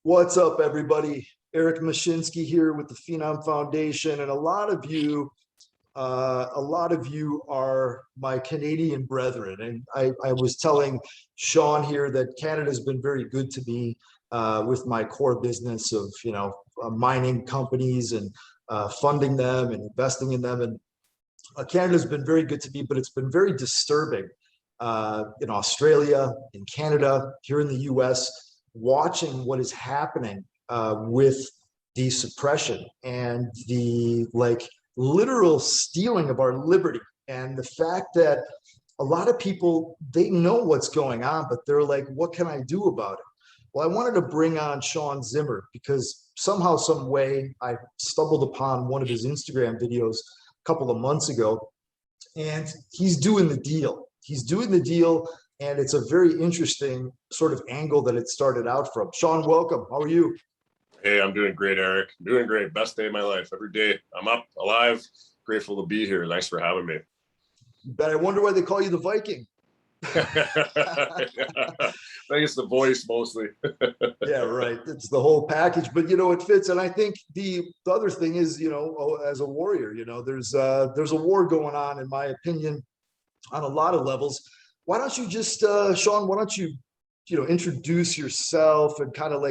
What's up, everybody? Eric Mashinsky here with the Phenom Foundation, and a lot of you are my Canadian brethren. And I was telling Shaun here that Canada's been very good to me with my core business of mining companies and funding them and investing in them. And Canada's been very good to me, but it's been very disturbing in Australia, in Canada, here in the U.S., watching what is happening with the suppression and the literal stealing of our liberty, and the fact that a lot of people, they know what's going on, but they're like, what can I do about it? Well, I wanted to bring on Shaun Zimmer because somehow, some way, I stumbled upon one of his Instagram videos a couple of months ago, and he's doing the deal. He's doing the deal, and it's a very interesting sort of angle that it started out from. Shaun, welcome. How are you? Hey, I'm doing great, Eric. I'm doing great. Best day of my life. Every day I'm up, alive, grateful to be here. Thanks for having me. But I wonder why they call you the Viking. I think it's the voice mostly. Yeah, right. It's the whole package, but it fits. And I think the other thing is, as a warrior, there's a war going on, in my opinion, on a lot of levels. Why don't you just, Shaun, why don't you, introduce yourself and kind of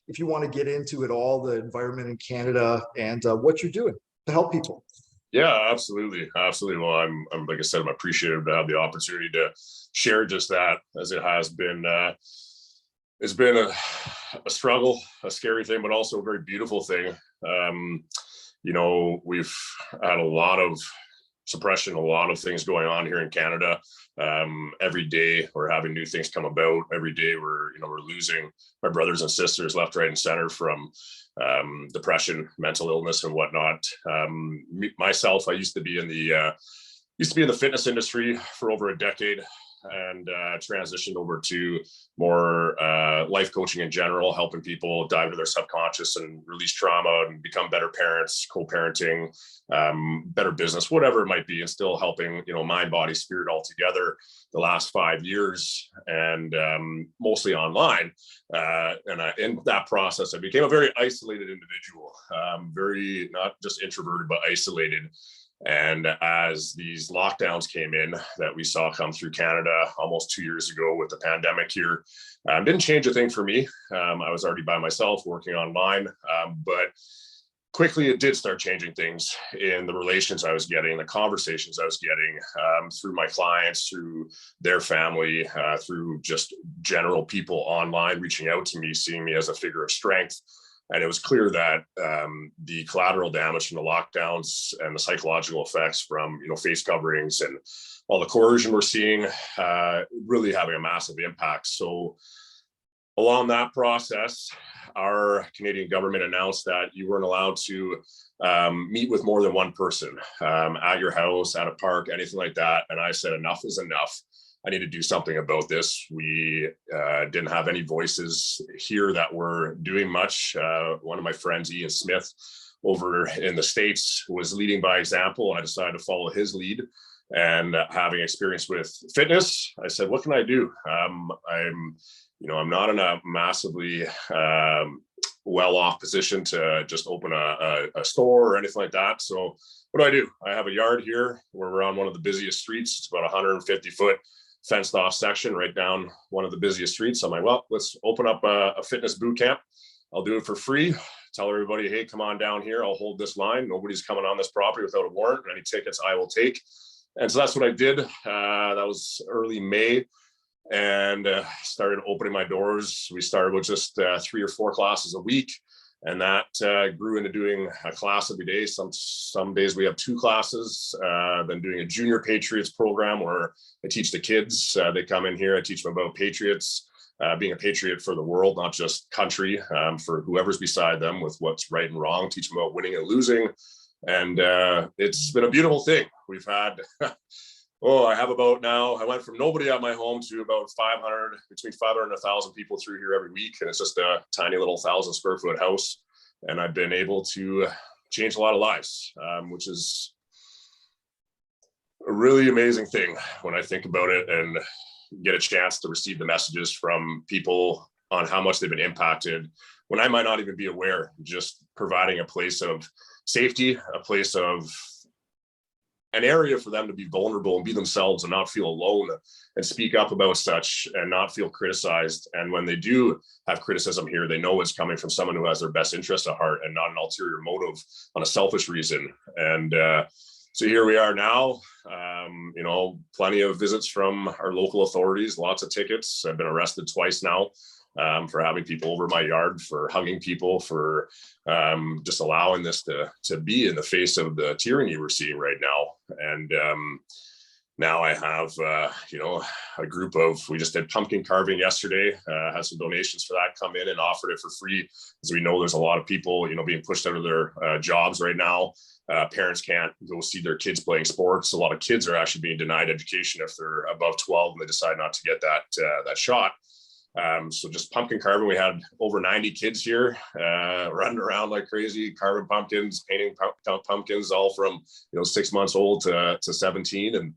if you want to get into it all, the environment in Canada and what you're doing to help people. Yeah, absolutely. Absolutely. Well, I'm like I said, I'm appreciative to have the opportunity to share just that, as it has been. It's been a struggle, a scary thing, but also a very beautiful thing. We've had a lot of suppression, a lot of things going on here in Canada. Every day we're having new things come about. Every day we're losing my brothers and sisters left, right, and center from depression, mental illness, and whatnot. Myself, I used to be in the fitness industry for over a decade, and transitioned over to more life coaching in general, helping people dive into their subconscious and release trauma and become better parents, co-parenting, better business, whatever it might be, and still helping, mind, body, spirit all together the last 5 years, and mostly online. In that process, I became a very isolated individual, very not just introverted, but isolated. And as these lockdowns came in that we saw come through Canada almost 2 years ago with the pandemic here, didn't change a thing for me. I was already by myself working online, but quickly it did start changing things in the relations I was getting, the conversations I was getting through my clients, through their family, through just general people online reaching out to me, seeing me as a figure of strength. And it was clear that the collateral damage from the lockdowns and the psychological effects from face coverings and all the coercion we're seeing really having a massive impact. So along that process, our Canadian government announced that you weren't allowed to meet with more than one person at your house, at a park, anything like that. And I said, enough is enough. I need to do something about this. We didn't have any voices here that were doing much. One of my friends, Ian Smith, over in the States, was leading by example. I decided to follow his lead. And having experience with fitness, I said, what can I do? I'm not in a massively well-off position to just open a store or anything like that. So what do? I have a yard here where we're on one of the busiest streets. It's about 150-foot fenced off section right down one of the busiest streets. I'm like, well, let's open up a fitness boot camp. I'll do it for free. Tell everybody, hey, come on down here. I'll hold this line. Nobody's coming on this property without a warrant. Any tickets I will take. And so that's what I did. That was early May, and started opening my doors. We started with just 3 or 4 classes a week. And that grew into doing a class every day. Some days we have 2 classes, then doing a junior patriots program where I teach the kids. They come in here, I teach them about patriots, being a patriot for the world, not just country, for whoever's beside them with what's right and wrong, teach them about winning and losing. And it's been a beautiful thing. We've had, I have about now, I went from nobody at my home to about 500, between 500 and 1,000 people through here every week. And it's just a tiny little 1,000-square-foot house. And I've been able to change a lot of lives, which is a really amazing thing when I think about it and get a chance to receive the messages from people on how much they've been impacted when I might not even be aware. Just providing a place of safety, a place of an area for them to be vulnerable and be themselves and not feel alone and speak up about such and not feel criticized. And when they do have criticism here, they know it's coming from someone who has their best interest at heart and not an ulterior motive on a selfish reason. And so here we are now, you know, plenty of visits from our local authorities, lots of tickets. I've been arrested twice now for having people over my yard, for hugging people, for just allowing this to be in the face of the tyranny we're seeing right now. And now I have, you know, a group of, we just did pumpkin carving yesterday, had some donations for that come in and offered it for free. As we know, there's a lot of people, you know, being pushed out of their jobs right now. Parents can't go see their kids playing sports. A lot of kids are actually being denied education if they're above 12 and they decide not to get that shot. So just pumpkin carving, we had over 90 kids here running around like crazy, carving pumpkins, painting pumpkins, all from, you know, 6 months old to 17. And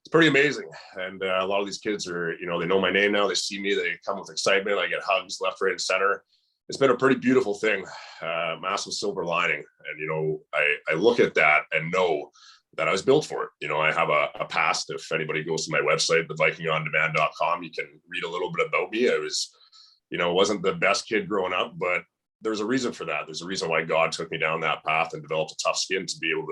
it's pretty amazing. And a lot of these kids are, you know, they know my name now. They see me, they come with excitement. I get hugs left, right, and center. It's been a pretty beautiful thing, massive silver lining. And, you know, I look at that and know that I was built for it. You know, I have a past. If anybody goes to my website, thevikingondemand.com, you can read a little bit about me. I was, you know, wasn't the best kid growing up, but there's a reason for that. There's a reason why God took me down that path and developed a tough skin to be able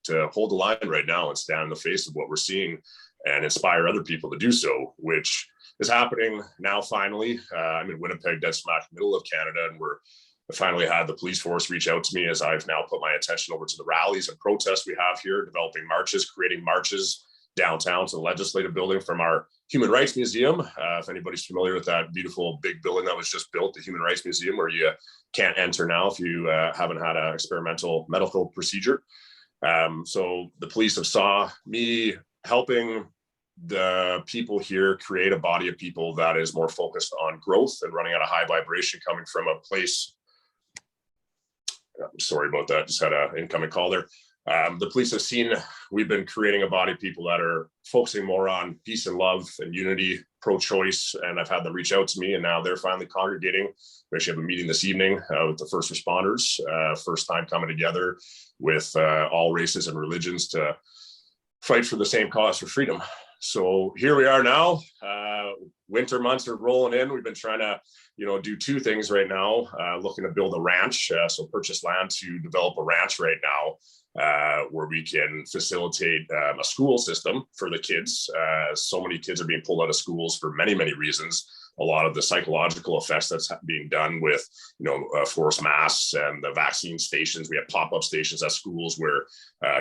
to hold the line right now and stand in the face of what we're seeing and inspire other people to do so, which is happening now finally. I'm in Winnipeg, dead smack middle of Canada, and I finally had the police force reach out to me as I've now put my attention over to the rallies and protests we have here, developing marches, creating marches downtown to the legislative building from our Human Rights Museum. If anybody's familiar with that beautiful big building that was just built, the Human Rights Museum, where you can't enter now if you haven't had an experimental medical procedure. So the police have saw me helping the people here create a body of people that is more focused on growth and running at a high vibration, coming from a place. Sorry about that, just had an incoming call there. The police have seen we've been creating a body of people that are focusing more on peace and love and unity, pro-choice, and I've had them reach out to me, and now they're finally congregating. We actually have a meeting this evening with the first responders, first time coming together with all races and religions to fight for the same cause for freedom. So here we are now. Winter months are rolling in. We've been trying to, you know, do two things right now, looking to build a ranch. So purchase land to develop a ranch right now, where we can facilitate a school system for the kids. So many kids are being pulled out of schools for many, many reasons. A lot of the psychological effects that's being done with, you know, forced masks and the vaccine stations. We have pop-up stations at schools where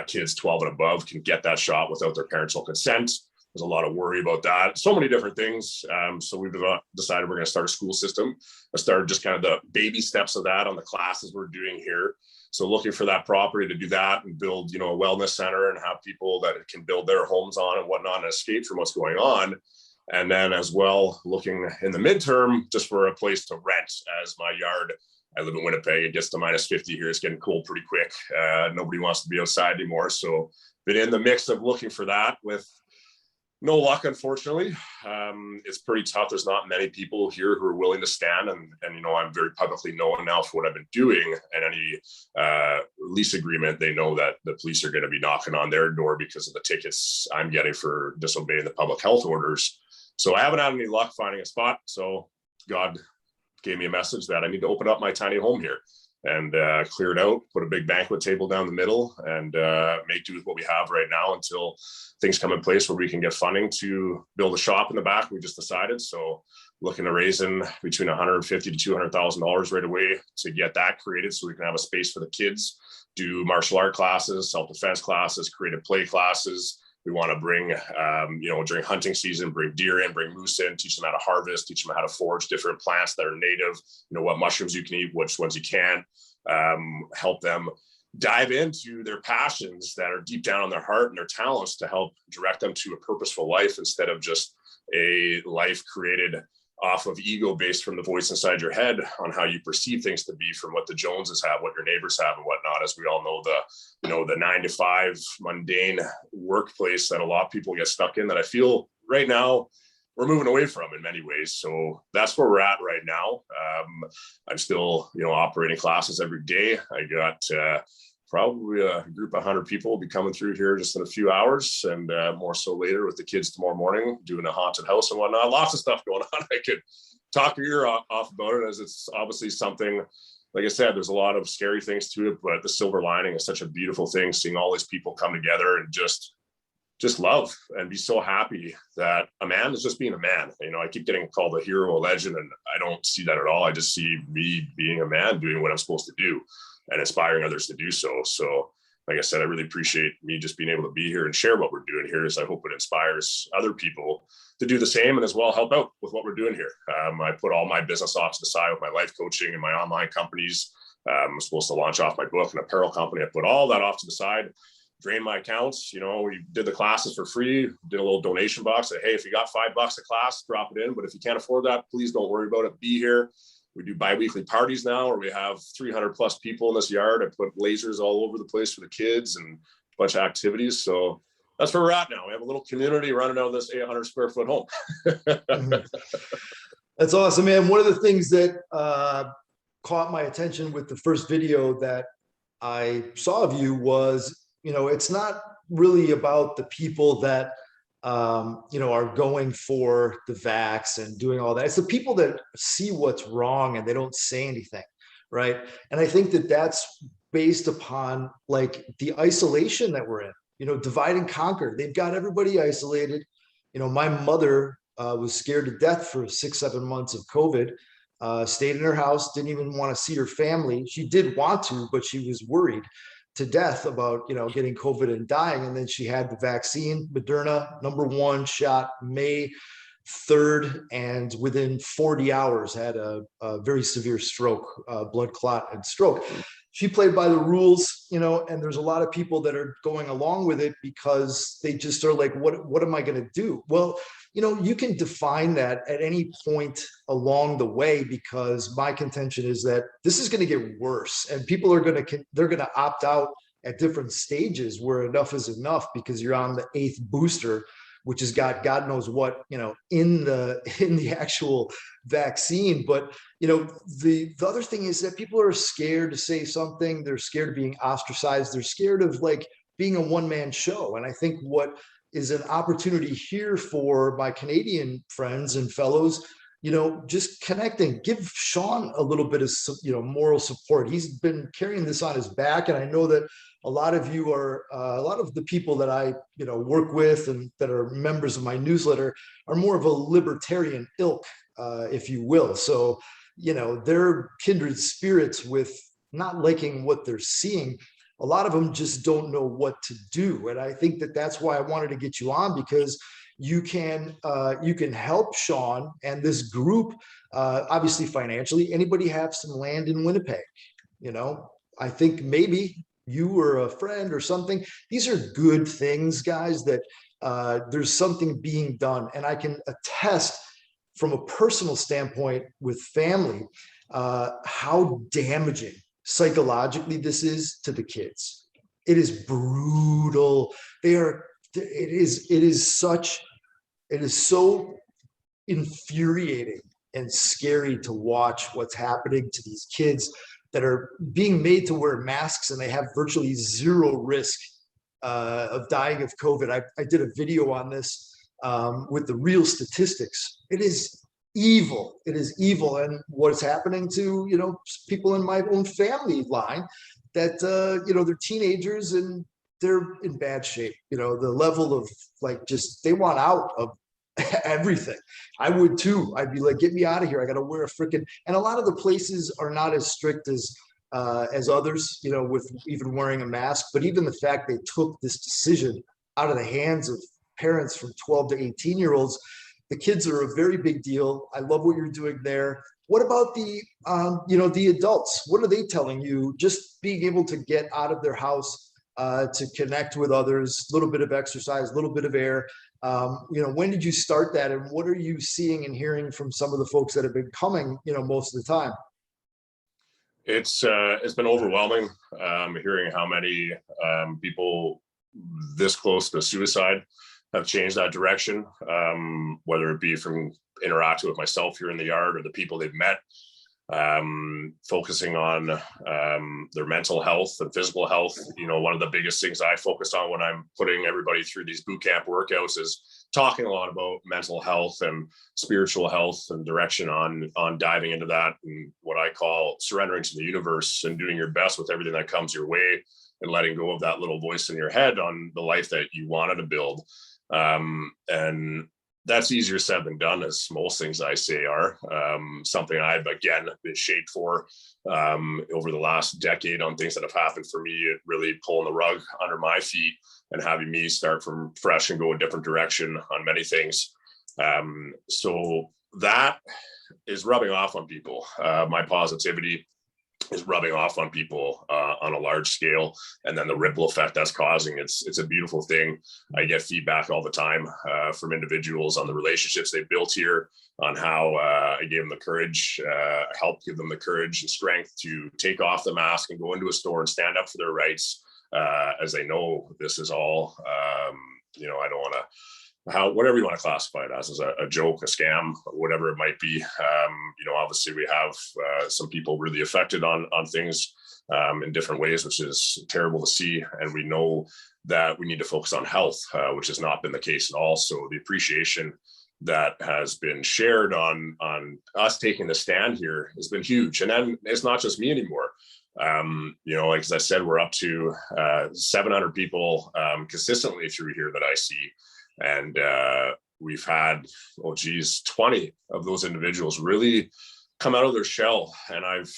kids 12 and above can get that shot without their parental consent. There's a lot of worry about that. So many different things. So we've decided we're going to start a school system. I started just kind of the baby steps of that on the classes we're doing here. So looking for that property to do that and build, you know, a wellness center and have people that can build their homes on and whatnot and escape from what's going on. And then as well, looking in the midterm, just for a place to rent, as my yard, I live in Winnipeg, it gets to -50 here. It's getting cold pretty quick. Nobody wants to be outside anymore. So been in the mix of looking for that with no luck, unfortunately. It's pretty tough. There's not many people here who are willing to stand. And you know, I'm very publicly known now for what I've been doing. And any lease agreement, they know that the police are going to be knocking on their door because of the tickets I'm getting for disobeying the public health orders. So I haven't had any luck finding a spot. So God gave me a message that I need to open up my tiny home here and clear it out, put a big banquet table down the middle, and make do with what we have right now until things come in place where we can get funding to build a shop in the back. We just decided. So looking to raise in between $150,000 to $200,000 right away to get that created so we can have a space for the kids, do martial art classes, self-defense classes, creative play classes. We want to bring, you know, during hunting season, bring deer in, bring moose in, teach them how to harvest, teach them how to forage different plants that are native, you know, what mushrooms you can eat, which ones you can't, help them dive into their passions that are deep down in their heart and their talents to help direct them to a purposeful life instead of just a life created off of ego based from the voice inside your head on how you perceive things to be from what the Joneses have, what your neighbors have and whatnot. As we all know, the 9-to-5 mundane workplace that a lot of people get stuck in, that I feel right now we're moving away from in many ways. So that's where we're at right now. I'm still, operating classes every day. I got probably a group of 100 people will be coming through here just in a few hours, and more so later with the kids tomorrow morning, doing a haunted house and whatnot. Lots of stuff going on. I could talk your ear off about it, as it's obviously something, like I said, there's a lot of scary things to it, but the silver lining is such a beautiful thing, seeing all these people come together and just love and be so happy that a man is just being a man. I keep getting called a hero, a legend, and I don't see that at all. I just see me being a man, doing what I'm supposed to do and inspiring others to do so. So like I said, I really appreciate me just being able to be here and share what we're doing here, as I hope it inspires other people to do the same and as well help out with what we're doing here. I put all my business off to the side with my life coaching and my online companies. I'm supposed to launch off my book and apparel company. I put all that off to the side, drain my accounts. We did the classes for free, did a little donation box. Say, hey, if you got $5 a class, drop it in. But if you can't afford that, please don't worry about it. Be here. We do bi-weekly parties now where we have 300 plus people in this yard. I put lasers all over the place for the kids and a bunch of activities. So that's where we're at now. We have a little community running out of this 800 square foot home. That's awesome, man. One of the things that caught my attention with the first video that I saw of you was, it's not really about the people that are going for the vax and doing all that. It's the people that see what's wrong and they don't say anything, right? And I think that that's based upon like the isolation that we're in, divide and conquer. They've got everybody isolated. My mother was scared to death for 6-7 months of COVID, stayed in her house, didn't even want to see her family. She did want to, but she was worried to death about, getting COVID and dying. And then she had the vaccine, Moderna, #1 shot May 3rd, and within 40 hours had a very severe stroke, blood clot and stroke. She played by the rules, and there's a lot of people that are going along with it because they just are like, what am I going to do? Well, you can define that at any point along the way, because my contention is that this is going to get worse, and people are they're going to opt out at different stages where enough is enough, because you're on the 8th booster, which has got God knows what, in the actual vaccine. But, the other thing is that people are scared to say something. They're scared of being ostracized. They're scared of like being a one-man show. And I think what is an opportunity here for my Canadian friends and fellows, just connecting, give Shaun a little bit of, moral support. He's been carrying this on his back. And I know that a lot of you are, a lot of the people that I, work with and that are members of my newsletter are more of a libertarian ilk, if you will. So, they're kindred spirits with not liking what they're seeing. A lot of them just don't know what to do. And I think that that's why I wanted to get you on, because you can help Shaun and this group, obviously financially. Anybody have some land in Winnipeg? I think maybe you or a friend or something. These are good things, guys, that there's something being done. And I can attest from a personal standpoint with family, how damaging psychologically this is to the kids. It is brutal. It is so infuriating and scary to watch what's happening to these kids that are being made to wear masks, and they have virtually zero risk of dying of COVID. I did a video on this with the real statistics. It is evil. It is evil. And what's happening to, people in my own family line that, they're teenagers and they're in bad shape. The level of they want out of everything. I would too. I'd be like, get me out of here. I got to wear a freaking, and a lot of the places are not as strict as others, with even wearing a mask. But even the fact they took this decision out of the hands of parents from 12 to 18-year-olds, the kids are a very big deal. I love what you're doing there. What about the adults? What are they telling you? Just being able to get out of their house, to connect with others, a little bit of exercise, a little bit of air. When did you start that? And what are you seeing and hearing from some of the folks that have been coming, most of the time? It's been overwhelming, hearing how many people this close to suicide. have changed that direction, whether it be from interacting with myself here in the yard or the people they've met, focusing on their mental health and physical health. One of the biggest things I focus on when I'm putting everybody through these boot camp workouts is talking a lot about mental health and spiritual health and direction on diving into that, and what I call surrendering to the universe and doing your best with everything that comes your way, and letting go of that little voice in your head on the life that you wanted to build. And that's easier said than done, as most things I say are. Something I've, again, been shaped for over the last decade on things that have happened for me, really pulling the rug under my feet and having me start from fresh and go a different direction on many things. So that is rubbing off on people. My positivity is rubbing off on people on a large scale, and then the ripple effect that's causing, it's a beautiful thing. I get feedback all the time from individuals on the relationships they built here, on how I gave them the courage, helped give them the courage and strength to take off the mask and go into a store and stand up for their rights, as they know this is all, I don't want to, whatever you want to classify it as a joke, a scam, whatever it might be. Obviously we have some people really affected on things in different ways, which is terrible to see. And we know that we need to focus on health, which has not been the case at all. So the appreciation that has been shared on us taking the stand here has been huge. And then it's not just me anymore. Like as I said, we're up to 700 people consistently through here that I see. And we've had, 20 of those individuals really come out of their shell. And I've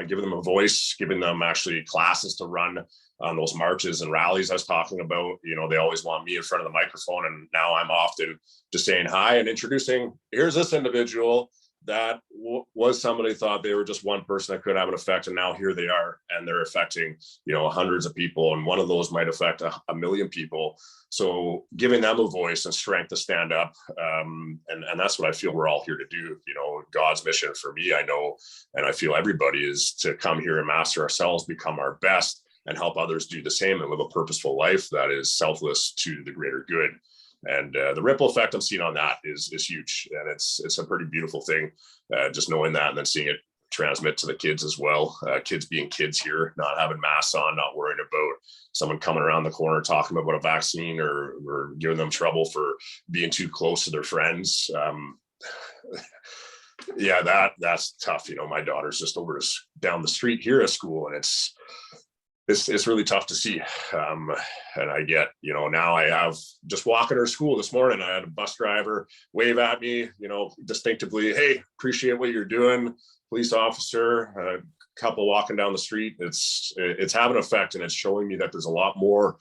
given them a voice, given them actually classes to run on those marches and rallies I was talking about. They always want me in front of the microphone. And now I'm often just saying hi and introducing, here's this individual that was somebody thought they were just one person that could have an effect, and now here they are, and they're affecting hundreds of people, and one of those might affect a million people. So giving them a voice and strength to stand up, and that's what I feel we're all here to do. God's mission for me, I know, and I feel everybody, is to come here and master ourselves, become our best, and help others do the same and live a purposeful life that is selfless to the greater good. And the ripple effect I'm seeing on that is huge, and it's a pretty beautiful thing, just knowing that, and then seeing it transmit to the kids as well. Kids being kids here, not having masks on, not worrying about someone coming around the corner talking about a vaccine or giving them trouble for being too close to their friends. Yeah, that's tough. My daughter's just down the street here at school, and it's really tough to see. And I get, now I have, just walking her to school this morning, I had a bus driver wave at me, distinctively, hey, appreciate what you're doing, police officer, a couple walking down the street. It's having an effect, and it's showing me that there's a lot more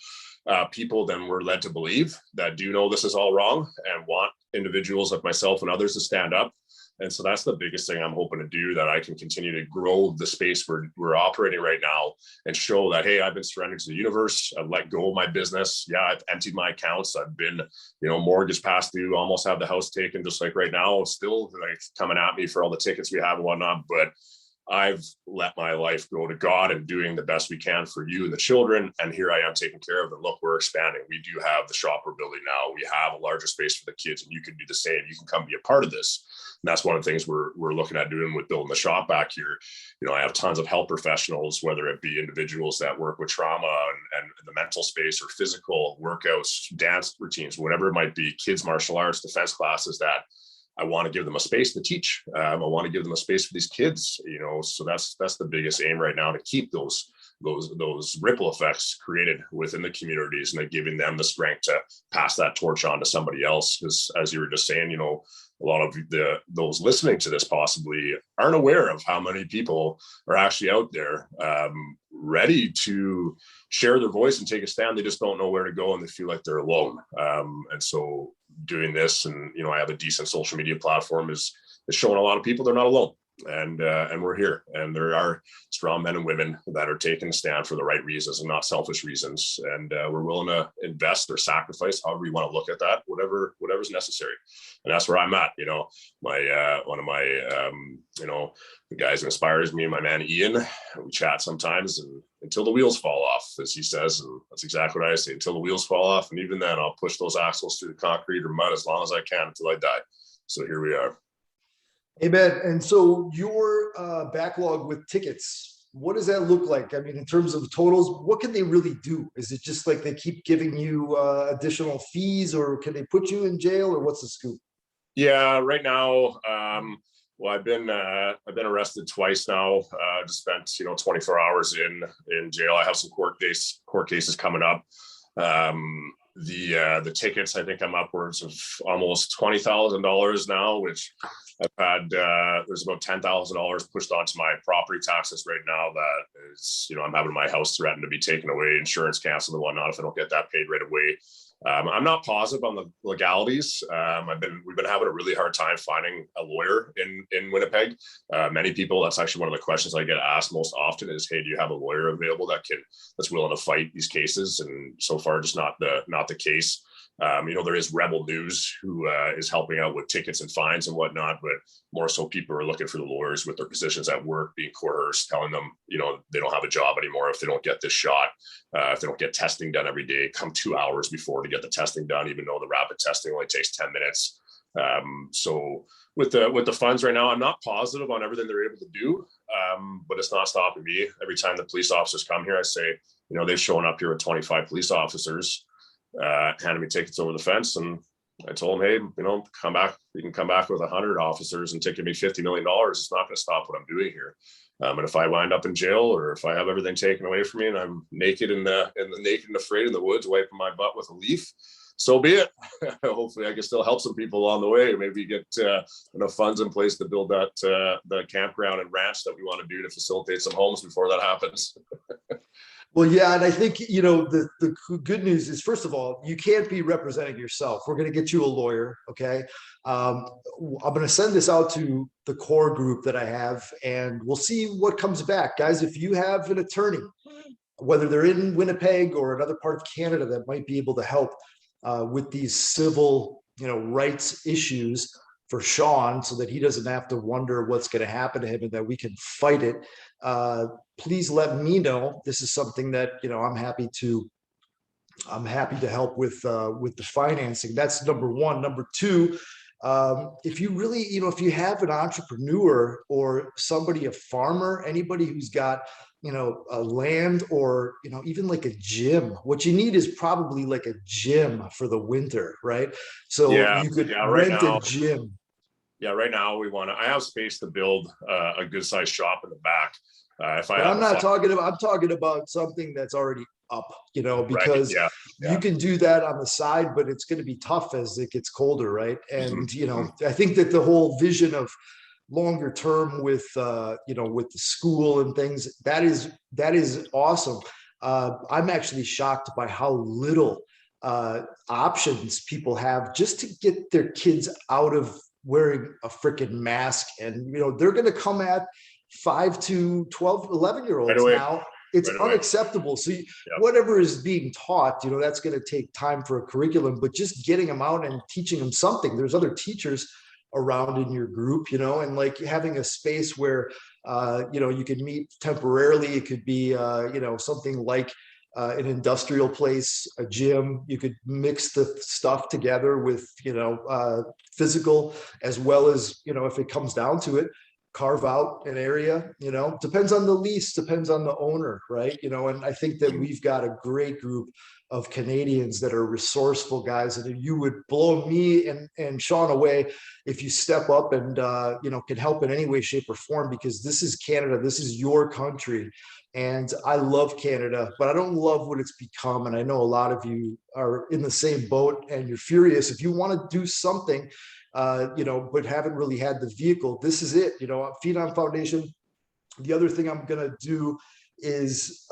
people than we're led to believe that do know this is all wrong and want individuals like myself and others to stand up. And so that's the biggest thing I'm hoping to do, that I can continue to grow the space we're operating right now, and show that, hey, I've been surrendered to the universe. I've let go of my business. Yeah, I've emptied my accounts. I've been, mortgage past due, almost have the house taken, just like right now, still like coming at me for all the tickets we have and whatnot. But I've let my life go to God and doing the best we can for you and the children. And here I am taking care of them. Look, we're expanding. We do have the shop we're building now. We have a larger space for the kids, and you can do the same. You can come be a part of this. And that's one of the things we're looking at doing with building the shop back here. I have tons of health professionals, whether it be individuals that work with trauma and the mental space, or physical workouts, dance routines, whatever it might be, kids, martial arts, defense classes, that I want to give them a space to teach. I want to give them a space for these kids, so that's the biggest aim right now, to keep those ripple effects created within the communities, and then giving them the strength to pass that torch on to somebody else. Because as you were just saying, a lot of those listening to this possibly aren't aware of how many people are actually out there ready to share their voice and take a stand. They just don't know where to go, and they feel like they're alone. And so doing this, and I have a decent social media platform, is showing a lot of people they're not alone. and we're here, and there are strong men and women that are taking a stand for the right reasons and not selfish reasons, and we're willing to invest or sacrifice, however you want to look at that, whatever's necessary. And that's where I'm at. My one of my the guys that inspires me, my man Ian, we chat sometimes, and until the wheels fall off, as he says, and that's exactly what I say, until the wheels fall off, and even then I'll push those axles through the concrete or mud as long as I can until I die. So here we are. Amen. And so your backlog with tickets, what does that look like? I mean, in terms of totals, what can they really do? Is it just like they keep giving you additional fees, or can they put you in jail, or what's the scoop? Yeah, right now, well, I've been arrested twice now. Just spent 24 hours in jail. I have some court cases coming up. The tickets, I think I'm upwards of almost $20,000 now, which I've had. There's about $10,000 pushed onto my property taxes right now. That is, I'm having my house threatened to be taken away, insurance canceled and whatnot if I don't get that paid right away. I'm not positive on the legalities. We've been having a really hard time finding a lawyer in Winnipeg. Many people, that's actually one of the questions I get asked most often is, hey, do you have a lawyer available that's willing to fight these cases? And so far, just not the case. There is Rebel News who is helping out with tickets and fines and whatnot, but more so people are looking for the lawyers with their positions at work being coerced, telling them, they don't have a job anymore if they don't get this shot, if they don't get testing done every day, come 2 hours before to get the testing done, even though the rapid testing only takes 10 minutes. So with the funds right now, I'm not positive on everything they're able to do, but it's not stopping me. Every time the police officers come here, I say, they've shown up here with 25 police officers, handed me tickets over the fence, and I told them, hey, come back. You can come back with 100 officers and ticket me $50 million. It's not going to stop what I'm doing here. And if I wind up in jail, or if I have everything taken away from me and I'm naked and afraid in the woods, wiping my butt with a leaf, so be it. Hopefully I can still help some people along the way. Maybe get enough funds in place to build that the campground and ranch that we want to do to facilitate some homes before that happens. Well, yeah, and I think, the good news is, first of all, you can't be representing yourself. We're going to get you a lawyer, okay? I'm going to send this out to the core group that I have, and we'll see what comes back. Guys, if you have an attorney, whether they're in Winnipeg or another part of Canada that might be able to help with these civil, rights issues for Shaun, so that he doesn't have to wonder what's going to happen to him and that we can fight it, please let me know. This is something that I'm happy to help with the financing. That's number one. Number two, if you really, if you have an entrepreneur or somebody, a farmer, anybody who's got a land, or even like a gym, what you need is probably like a gym for the winter, right? So you could rent a gym. Yeah, right now I have space to build a good sized shop in the back. I'm talking about something that's already up, because you can do that on the side, but it's going to be tough as it gets colder, right? And I think that the whole vision of longer term with with the school and things, that is awesome. I'm actually shocked by how little options people have just to get their kids out of wearing a freaking mask. And they're going to come at 5 to 12, 11-year-olds now. It's unacceptable. So whatever is being taught, that's going to take time for a curriculum, but just getting them out and teaching them something. There's other teachers around in your group, and like having a space where you can meet temporarily. It could be something like an industrial place, a gym. You could mix the stuff together with physical, as well as if it comes down to it, carve out an area. Depends on the lease, depends on the owner, right? And I think that we've got a great group of Canadians that are resourceful guys, and you would blow me and Shaun away if you step up and can help in any way, shape, or form, because this is Canada, this is your country, and I love Canada, but I don't love what it's become. And I know a lot of you are in the same boat, and you're furious. If you want to do something, but haven't really had the vehicle, this is it. Feed on Foundation. The other thing I'm gonna do is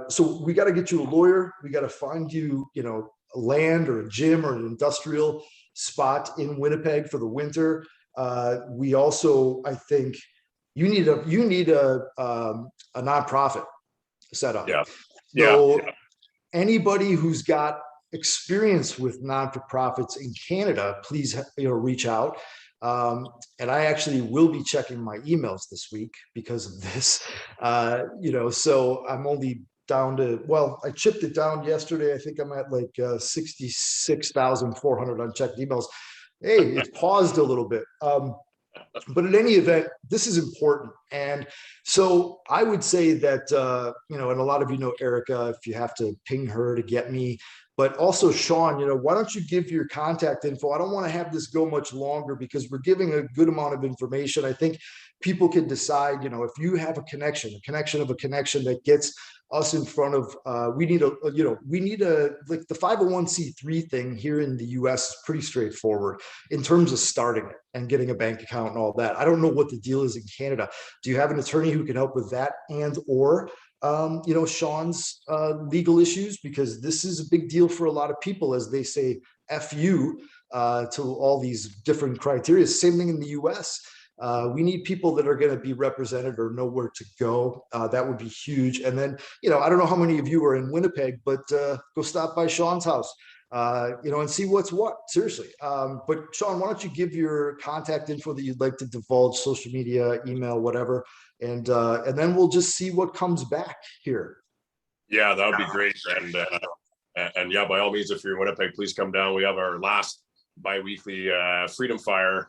so we got to get you a lawyer. We got to find you a land or a gym or an industrial spot in Winnipeg for the winter. We also, I think, you need a nonprofit set up. Yeah. Yeah. So anybody who's got experience with non-for-profits in Canada, please reach out. And I actually will be checking my emails this week because of this. So I'm only down to, well, I chipped it down yesterday. I think I'm at like 66,400 unchecked emails. Hey, it's paused a little bit. But in any event, this is important. And so I would say that, and a lot of you know Erica, if you have to ping her to get me, but also Shaun, why don't you give your contact info? I don't want to have this go much longer because we're giving a good amount of information. I think people can decide, if you have a connection of a connection that gets us in front of, we need a like the 501c3 thing here in the US is pretty straightforward in terms of starting it and getting a bank account and all that. I don't know what the deal is in Canada. Do you have an attorney who can help with that and or Shaun's legal issues? Because this is a big deal for a lot of people as they say F you to all these different criteria. Same thing in the US. We need people that are going to be represented or know where to go. That would be huge. And then, I don't know how many of you are in Winnipeg, but go stop by Shaun's house, and see what's what, seriously. But Shaun, why don't you give your contact info that you'd like to divulge, social media, email, whatever, and then we'll just see what comes back here. Yeah, that would be great. And yeah, by all means, if you're in Winnipeg, please come down. We have our last bi-weekly Freedom Fire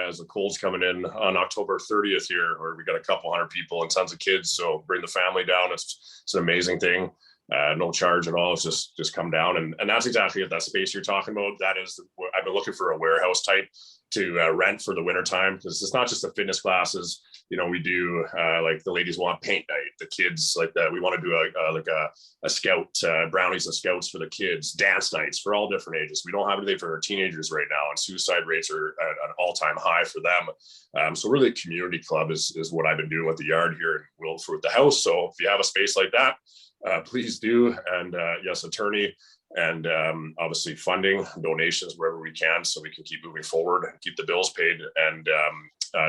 as the cold's coming in on October 30th here, where we got a couple hundred people and tons of kids. So bring the family down. It's an amazing thing. No charge at all. It's just come down. And that's exactly at that space you're talking about. That is, I've been looking for a warehouse type to rent for the wintertime, because it's not just the fitness classes. We do like the ladies want paint night, the kids like that. We want to do a scout, brownies and scouts for the kids, dance nights for all different ages. We don't have anything for our teenagers right now, and suicide rates are at an all-time high for them. So really, a community club is what I've been doing with the yard here in Wilford, the house. So if you have a space like that, please do. And yes, attorney, and obviously funding, donations wherever we can, so we can keep moving forward and keep the bills paid. And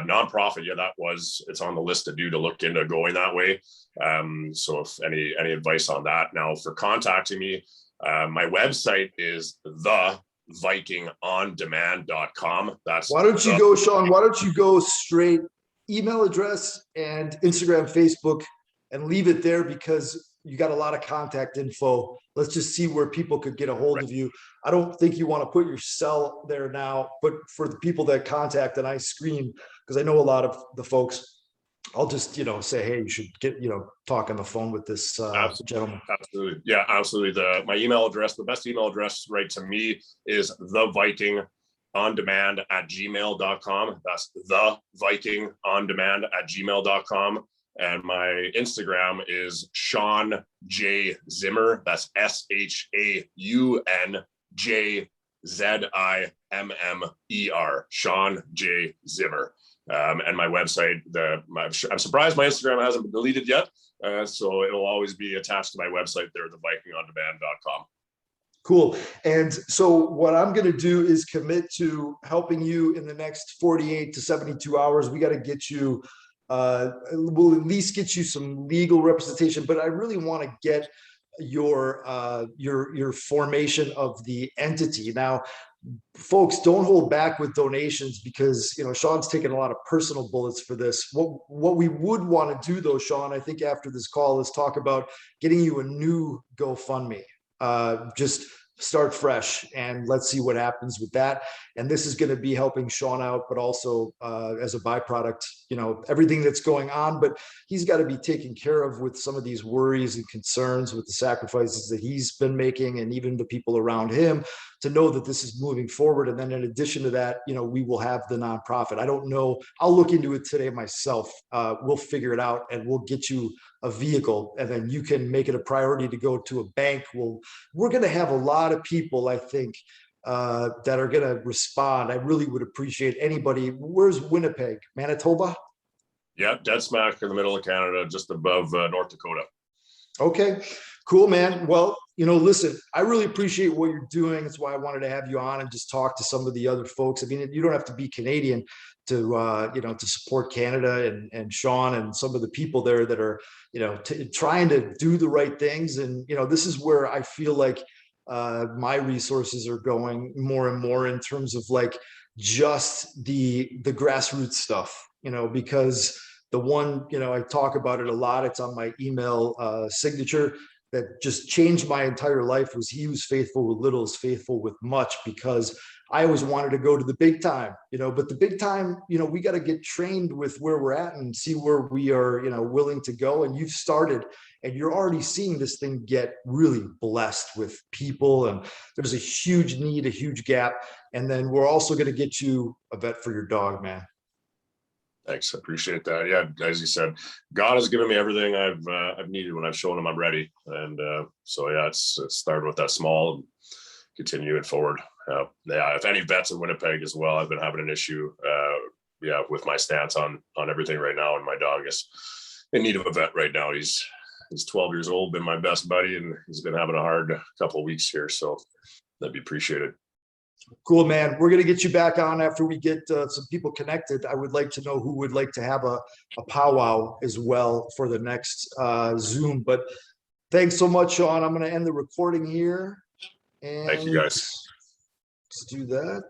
nonprofit, yeah, it's on the list to look into going that way. So if any advice on that. Now for contacting me, my website is thevikingondemand.com. That's why don't you go, Shaun? Why don't you go straight email address and Instagram, Facebook, and leave it there, because you got a lot of contact info. Let's just see where people could get a hold of you. I don't think you want to put your cell there now, but for the people that contact, and I screen, because I know a lot of the folks, I'll just, say, hey, you should get, talk on the phone with this gentleman. Absolutely. Yeah, absolutely. My email address, the best email address right to me is thevikingondemand@gmail.com. That's thevikingondemand@gmail.com. And my Instagram is Shaun J Zimmer. That's ShaunJZimmer. Shaun J Zimmer. And my website, I'm surprised my Instagram hasn't been deleted yet. So it'll always be attached to my website there, thevikingondemand.com. Cool. And so what I'm going to do is commit to helping you in the next 48 to 72 hours. We got to get you, we'll at least get you some legal representation, but I really want to get your formation of the entity. Now, folks, don't hold back with donations, because Shaun's taken a lot of personal bullets for this. What we would want to do though, Shaun, I think after this call, is talk about getting you a new GoFundMe. Just start fresh, and let's see what happens with that. And this is going to be helping Shaun out, but also as a byproduct, everything that's going on, but he's got to be taken care of with some of these worries and concerns with the sacrifices that he's been making, and even the people around him, to know that this is moving forward. And then in addition to that, we will have the nonprofit. I don't know. I'll look into it today myself. We'll figure it out, and we'll get you a vehicle, and then you can make it a priority to go to a bank. We're going to have a lot of people, I think, that are going to respond. I really would appreciate anybody. Where's Winnipeg? Manitoba? Yeah, dead smack in the middle of Canada, just above North Dakota. Okay, cool, man. Well, listen, I really appreciate what you're doing. That's why I wanted to have you on and just talk to some of the other folks. I mean, you don't have to be Canadian to support Canada and Shaun and some of the people there that are, trying to do the right things. And, this is where I feel like my resources are going more and more in terms of like just the grassroots stuff, because the one, I talk about it a lot. It's on my email signature that just changed my entire life was he who's faithful with little is faithful with much, because I always wanted to go to the big time, but the big time, we got to get trained with where we're at and see where we are, willing to go. And you've started and you're already seeing this thing get really blessed with people. And there's a huge need, a huge gap. And then we're also going to get you a vet for your dog, man. Thanks. I appreciate that. Yeah. As you said, God has given me everything I've needed when I've shown him I'm ready. And so, yeah, it's started with that small and continue it forward. Yeah. If any vets in Winnipeg as well, I've been having an issue, with my stance on everything right now. And my dog is in need of a vet right now. He's 12 years old, been my best buddy, and he's been having a hard couple of weeks here. So that'd be appreciated. Cool, man. We're going to get you back on after we get some people connected. I would like to know who would like to have a powwow as well for the next Zoom. But thanks so much, Shaun. I'm going to end the recording here. And thank you, guys. let's do that.